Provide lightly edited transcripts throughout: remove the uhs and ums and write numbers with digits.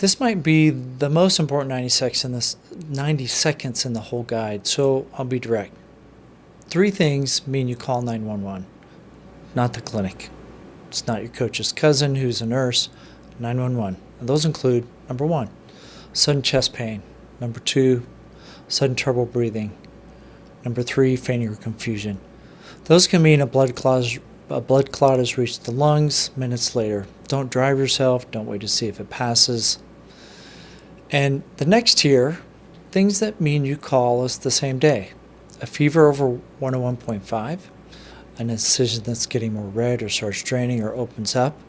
This might be the most important 90 seconds in the whole guide, so I'll be direct. 3 things mean you call 911, not the clinic. It's not your coach's cousin who's a nurse. 911. And those include, number 1, sudden chest pain. Number 2, sudden trouble breathing. Number 3, fainting or confusion. Those can mean a blood clot has reached the lungs minutes later. Don't drive yourself. Don't wait to see if it passes. And the next tier, things that mean you call us the same day. A fever over 101.5, an incision that's getting more red or starts draining or opens up.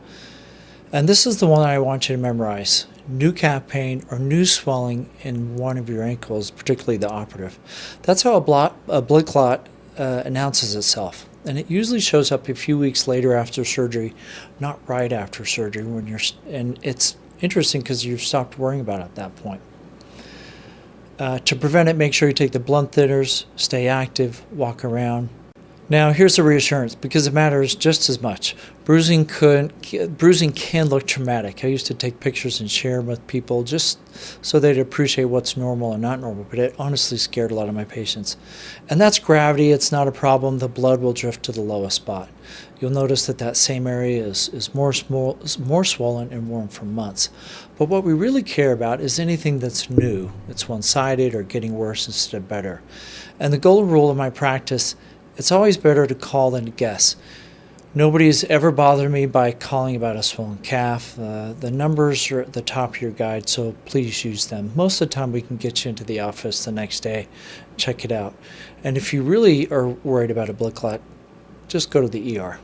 And this is the one I want you to memorize. New calf pain or new swelling in one of your ankles, particularly the operative. That's how a blood clot announces itself. And it usually shows up a few weeks later after surgery, not right after surgery. And it's interesting because you've stopped worrying about it at that point. To prevent it, make sure you take the blood thinners, stay active, walk around. Now, here's the reassurance, because it matters just as much. Bruising can look traumatic. I used to take pictures and share them with people just so they'd appreciate what's normal and not normal, but it honestly scared a lot of my patients. And that's gravity. It's not a problem. The blood will drift to the lowest spot. You'll notice that same area is more swollen and warm for months. But what we really care about is anything that's new, that's one-sided or getting worse instead of better. And the golden rule of my practice, it's always better to call than to guess. Nobody's ever bothered me by calling about a swollen calf. The numbers are at the top of your guide, so please use them. Most of the time we can get you into the office the next day, check it out. And if you really are worried about a blood clot, just go to the ER.